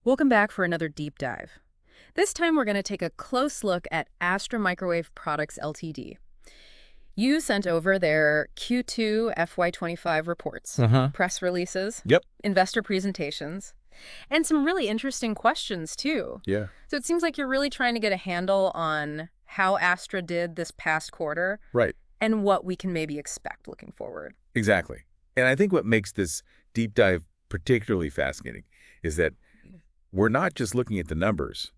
Welcome back for another deep dive. This time we're going to take a close look at Astra Microwave Products Ltd. You sent over their Q2 FY25 reports, press releases, Yep. investor presentations, and some really interesting questions too. Yeah. So it seems like you're really trying to get a handle on how Astra did this past quarter Right. and what we can maybe expect looking forward. Exactly. And I think what makes this deep dive particularly fascinating is that we're not just looking at the numbers.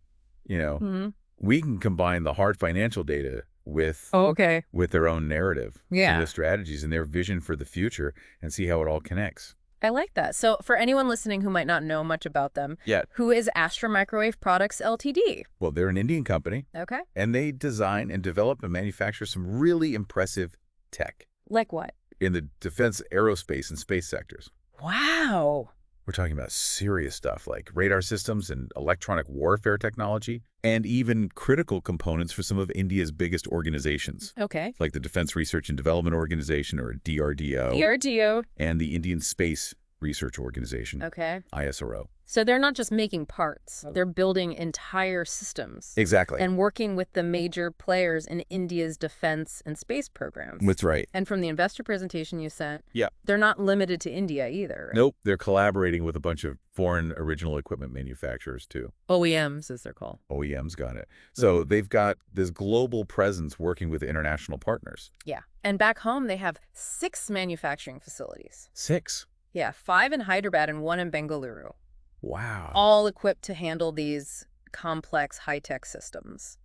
We can combine the hard financial data with Okay. with their own narrative Yeah. and their strategies and their vision for the future and see how it all connects. I like that. So for anyone listening who might not know much about them, Yeah. who is Astra Microwave Products Ltd? Well, they're an Indian company, Okay. and they design and develop and manufacture some really impressive tech Like what? in the defense, aerospace, and space sectors. Wow. We're talking about serious stuff like radar systems and electronic warfare technology, and even critical components for some of India's biggest organizations, Okay. like the Defense Research and Development Organization, or DRDO, DRDO. and the Indian Space Research Organization, Okay. ISRO. So they're not just making parts. They're building entire systems. Exactly. And working with the major players in India's defense and space programs. That's right. And from the investor presentation you sent, Yeah. they're not limited to India either. Nope. They're collaborating with a bunch of foreign original equipment manufacturers, too. OEMs, as they're called. OEMs, got it. So they've got this global presence working with international partners. Yeah. And back home, they have 6 manufacturing facilities. 6. Yeah, 5 in Hyderabad and 1 in Bengaluru. Wow. All equipped to handle these complex high-tech systems.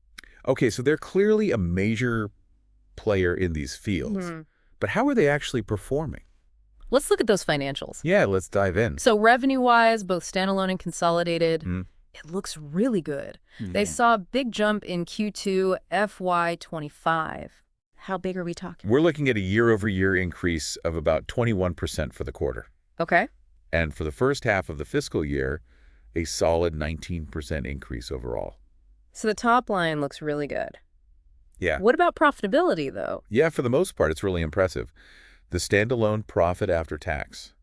Okay, so they're clearly a major player in these fields. But how are they actually performing? Let's look at those financials. Yeah, let's dive in. So revenue-wise, both standalone and consolidated, it looks really good. They saw a big jump in Q2 FY25. How big are we talking? We're looking at a year-over-year increase of about 21% for the quarter. Okay. And for the first half of the fiscal year, a solid 19% increase overall. So the top line looks really good. Yeah. What about profitability, though? Yeah, for the most part, it's really impressive. The standalone profit after tax,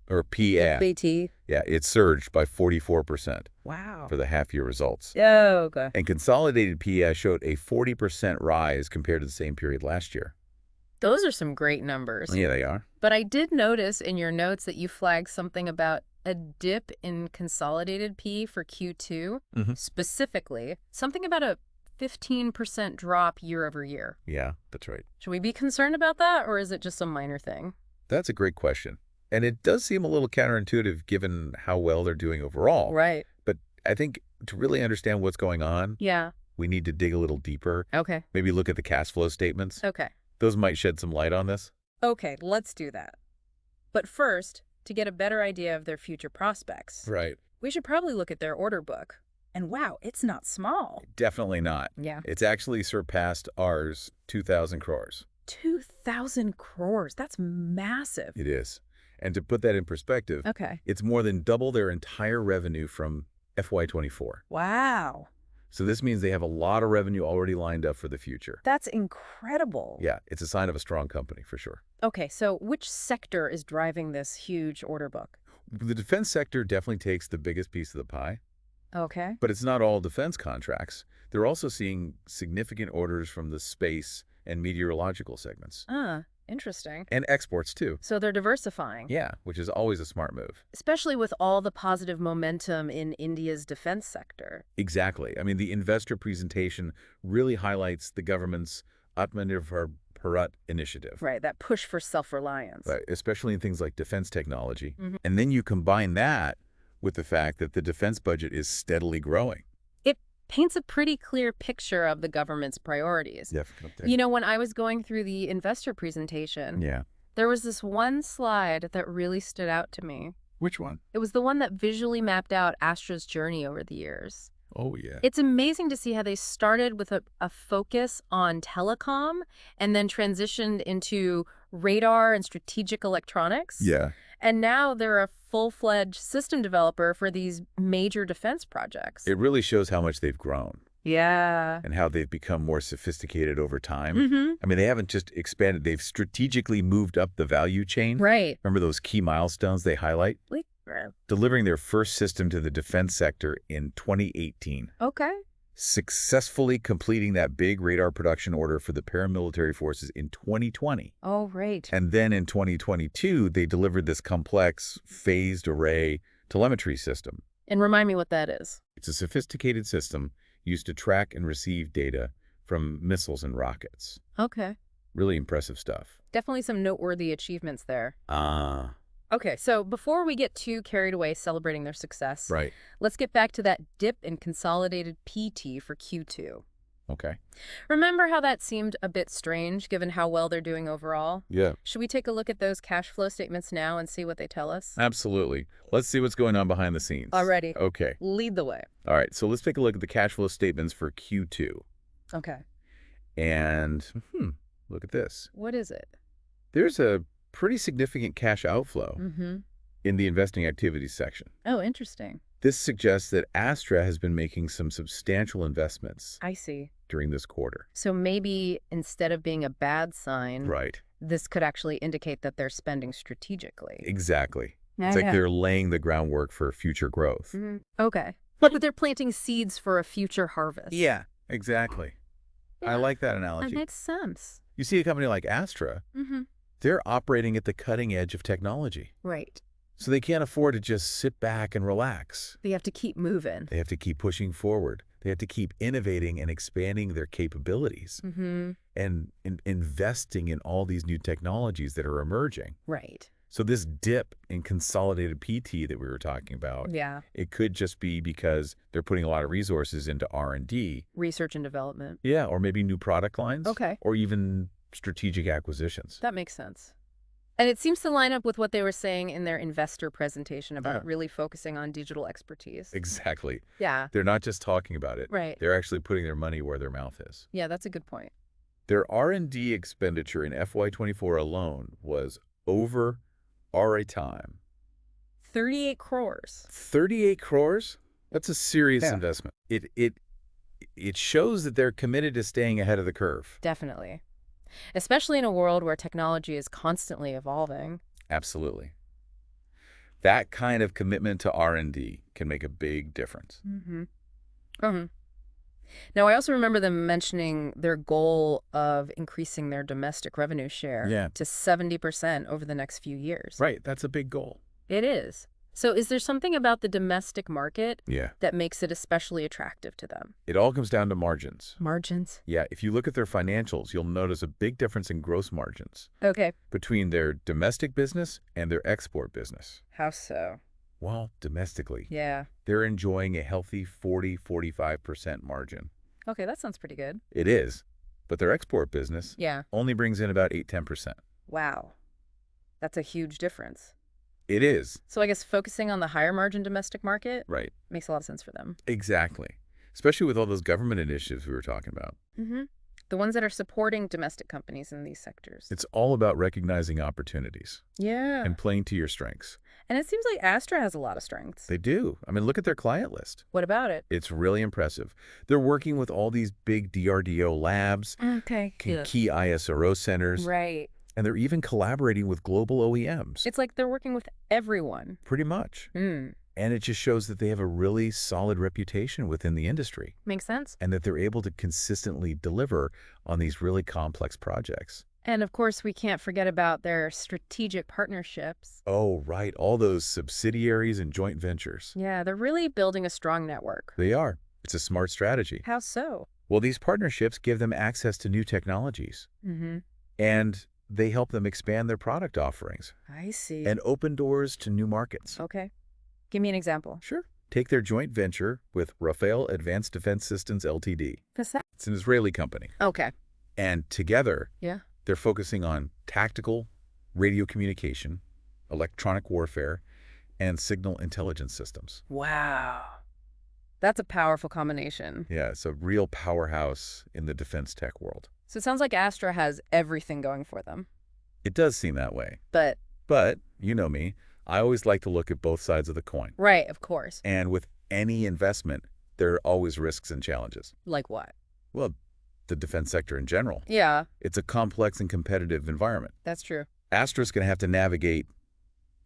or PA, BT. yeah, it surged by 44% Wow. for the half-year results. Oh, okay. And consolidated PA showed a 40% rise compared to the same period last year. Those are some great numbers. Yeah, they are. But I did notice in your notes that you flagged something about a dip in consolidated P for Q2, specifically. Something about a 15% drop year over year. Yeah, that's right. Should we be concerned about that, or is it just a minor thing? That's a great question. And it does seem a little counterintuitive given how well they're doing overall. Right. But I think to really understand what's going on, Yeah. we need to dig a little deeper. Okay. Maybe look at the cash flow statements. Okay. Those might shed some light on this. Okay, let's do that. But first, to get a better idea of their future prospects, Right. we should probably look at their order book. And wow, it's not small. Definitely not. Yeah. It's actually surpassed ours 2,000 crores. 2,000 crores. That's massive. It is. And to put that in perspective, Okay. it's more than double their entire revenue from FY24. Wow. So this means they have a lot of revenue already lined up for the future. That's incredible. Yeah, it's a sign of a strong company for sure. Okay, so which sector is driving this huge order book? The defense sector definitely takes the biggest piece of the pie, Okay. but it's not all defense contracts. They're also seeing significant orders from the space and meteorological segments. Interesting. And exports too. So they're diversifying. Yeah, which is always a smart move. Especially with all the positive momentum in India's defense sector. Exactly. I mean, the investor presentation really highlights the government's Atmanirbhar Bharat initiative. Right, that push for self-reliance. Right, especially in things like defense technology. And then you combine that with the fact that the defense budget is steadily growing. It paints a pretty clear picture of the government's priorities. Yeah. You know, when I was going through the investor presentation, Yeah. there was this one slide that really stood out to me. Which one? It was the one that visually mapped out Astra's journey over the years. Oh, yeah. It's amazing to see how they started with a focus on telecom and then transitioned into radar and strategic electronics. Yeah. And now they're a full-fledged system developer for these major defense projects. It really shows how much they've grown Yeah. and how they've become more sophisticated over time. I mean, they haven't just expanded. They've strategically moved up the value chain. Right. Remember those key milestones they highlight? delivering their first system to the defense sector in 2018. Okay. Successfully completing that big radar production order for the paramilitary forces in 2020. Oh, right. And then in 2022, they delivered this complex phased array telemetry system. And remind me what that is. It's a sophisticated system used to track and receive data from missiles and rockets. Okay. Really impressive stuff. Definitely some noteworthy achievements there. Ah. Okay, so before we get too carried away celebrating their success, Right. let's get back to that dip in consolidated PT for Q2. Okay. Remember how that seemed a bit strange given how well they're doing overall? Yeah. Should we take a look at those cash flow statements now and see what they tell us? Absolutely. Let's see what's going on behind the scenes. Alrighty. Okay. Lead the way. All right. So let's take a look at the cash flow statements for Q2. Okay. And look at this. What is it? There's a pretty significant cash outflow in the investing activities section. Oh, interesting. This suggests that Astra has been making some substantial investments I see. during this quarter. So maybe instead of being a bad sign, Right. this could actually indicate that they're spending strategically. Exactly. It's like they're laying the groundwork for future growth. Okay. But they're planting seeds for a future harvest. Yeah, exactly. I like that analogy. That makes sense. You see a company like Astra, they're operating at the cutting edge of technology. Right. So they can't afford to just sit back and relax. They have to keep moving. They have to keep pushing forward. They have to keep innovating and expanding their capabilities and investing in all these new technologies that are emerging. Right. So this dip in consolidated PT that we were talking about, it could just be because they're putting a lot of resources into R&D. Research and development. Yeah, or maybe new product lines. Okay. Or even strategic acquisitions. That makes sense. And it seems to line up with what they were saying in their investor presentation about really focusing on digital expertise. Exactly. Yeah. They're not just talking about it. Right. They're actually putting their money where their mouth is. Yeah, that's a good point. Their R&D expenditure in FY24 alone was over our time. 38 crores. 38 crores? That's a serious investment. It shows that they're committed to staying ahead of the curve. Definitely. Especially in a world where technology is constantly evolving. Absolutely. That kind of commitment to R&D can make a big difference. Now, I also remember them mentioning their goal of increasing their domestic revenue share to 70% over the next few years. Right. That's a big goal. It is. So is there something about the domestic market Yeah. that makes it especially attractive to them? It all comes down to margins. Margins? Yeah. If you look at their financials, you'll notice a big difference in gross margins Okay. between their domestic business and their export business. How so? Well, domestically, Yeah. they're enjoying a healthy 40–45% margin. Okay, that sounds pretty good. It is. But their export business only brings in about 8–10%. Wow. That's a huge difference. It is. So I guess focusing on the higher margin domestic market Right. makes a lot of sense for them. Exactly. Especially with all those government initiatives we were talking about. The ones that are supporting domestic companies in these sectors. It's all about recognizing opportunities Yeah. and playing to your strengths. And it seems like Astra has a lot of strengths. They do. I mean, look at their client list. What about it? It's really impressive. They're working with all these big DRDO labs, Okay. key ISRO centers, Right. and they're even collaborating with global OEMs. It's like they're working with everyone. Pretty much. And it just shows that they have a really solid reputation within the industry. Makes sense. And that they're able to consistently deliver on these really complex projects. And of course, we can't forget about their strategic partnerships. Oh, right. All those subsidiaries and joint ventures. Yeah, they're really building a strong network. They are. It's a smart strategy. How so? Well, these partnerships give them access to new technologies. And they help them expand their product offerings. I see. And open doors to new markets. Okay. Give me an example. Sure. Take their joint venture with Rafael Advanced Defense Systems Ltd. What's that? It's an Israeli company. Okay. And together, Yeah. they're focusing on tactical radio communication, electronic warfare, and signal intelligence systems. Wow. That's a powerful combination. Yeah, it's a real powerhouse in the defense tech world. So it sounds like Astra has everything going for them. It does seem that way. But, you know me, I always like to look at both sides of the coin. right, of course. And with any investment, there are always risks and challenges. Like what? Well, the defense sector in general. Yeah, It's a complex and competitive environment. that's true. Astra's going to have to navigate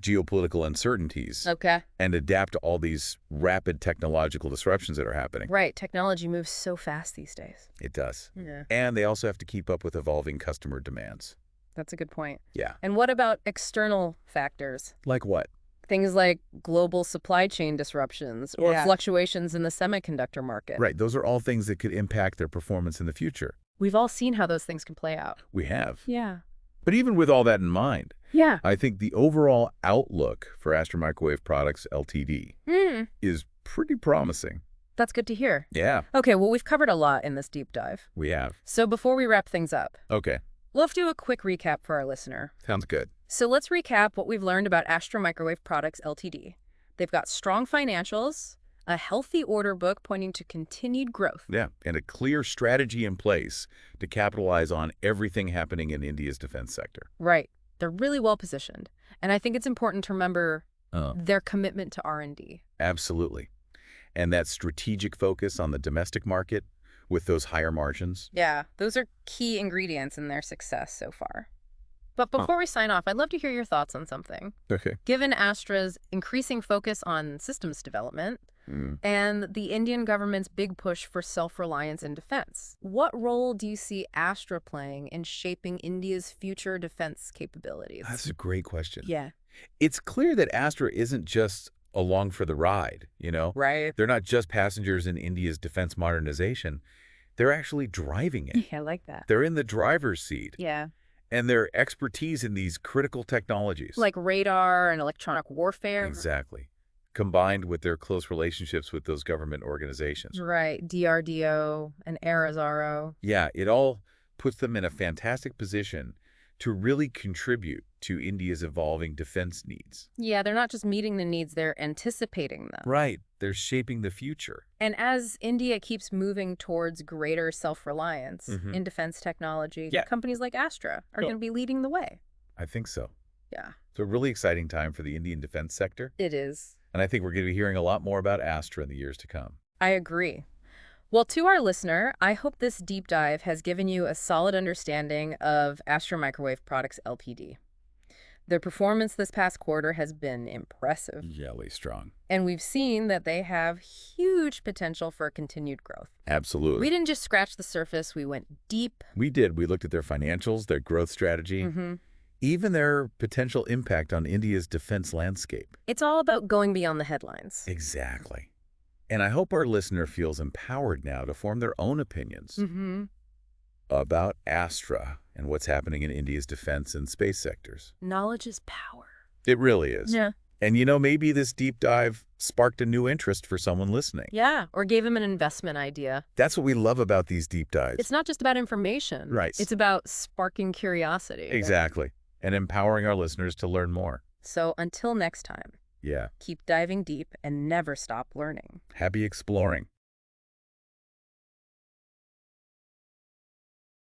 geopolitical uncertainties Okay. and adapt to all these rapid technological disruptions that are happening. Right. Technology moves so fast these days. It does. Yeah. And they also have to keep up with evolving customer demands. That's a good point. Yeah. And what about external factors? Like what? Things like global supply chain disruptions or fluctuations in the semiconductor market. Right. Those are all things that could impact their performance in the future. We've all seen how those things can play out. We have. Yeah. But even with all that in mind, Yeah. I think the overall outlook for Astra Microwave Products Ltd. Is pretty promising. That's good to hear. Yeah, Okay, well, we've covered a lot in this deep dive. we have. So before we wrap things up, Okay, we'll have to do a quick recap for our listener. sounds good. So let's recap what we've learned about Astra Microwave Products Ltd. They've got strong financials, a healthy order book pointing to continued growth. Yeah, and a clear strategy in place to capitalize on everything happening in India's defense sector. Right. They're really well positioned. And I think it's important to remember Oh, their commitment to R&D. absolutely. And that strategic focus on the domestic market with those higher margins. Yeah, those are key ingredients in their success so far. But before we sign off, I'd love to hear your thoughts on something. Okay. Given Astra's increasing focus on systems development and the Indian government's big push for self-reliance in defense, what role do you see Astra playing in shaping India's future defense capabilities? That's a great question. Yeah. It's clear that Astra isn't just along for the ride, you know? Right. They're not just passengers in India's defense modernization. They're actually driving it. Yeah, I like that. They're in the driver's seat. Yeah. And their expertise in these critical technologies. Like radar and electronic warfare. Exactly. Combined with their close relationships with those government organizations. Right. DRDO and ARIZARO. Yeah, it all puts them in a fantastic position to really contribute to India's evolving defense needs. Yeah, they're not just meeting the needs, they're anticipating them. Right. They're shaping the future. And as India keeps moving towards greater self-reliance in defense technology, Yeah. companies like Astra are going to be leading the way. I think so. Yeah, It's a really exciting time for the Indian defense sector. it is. And I think we're going to be hearing a lot more about Astra in the years to come. I agree. Well, to our listener, I hope this deep dive has given you a solid understanding of Astra Microwave Products Ltd. Their performance this past quarter has been impressive, Jelly strong. and we've seen that they have huge potential for continued growth. Absolutely. We didn't just scratch the surface, we went deep. We did. We looked at their financials, their growth strategy, even their potential impact on India's defense landscape. It's all about going beyond the headlines. Exactly. And I hope our listener feels empowered now to form their own opinions about Astra and what's happening in India's defense and space sectors. Knowledge is power. It really is. Yeah. And you know, maybe this deep dive sparked a new interest for someone listening. Yeah, or gave him an investment idea. That's what we love about these deep dives. It's not just about information. Right. It's about sparking curiosity. Exactly. And empowering our listeners to learn more. So until next time, Yeah. keep diving deep and never stop learning. Happy exploring.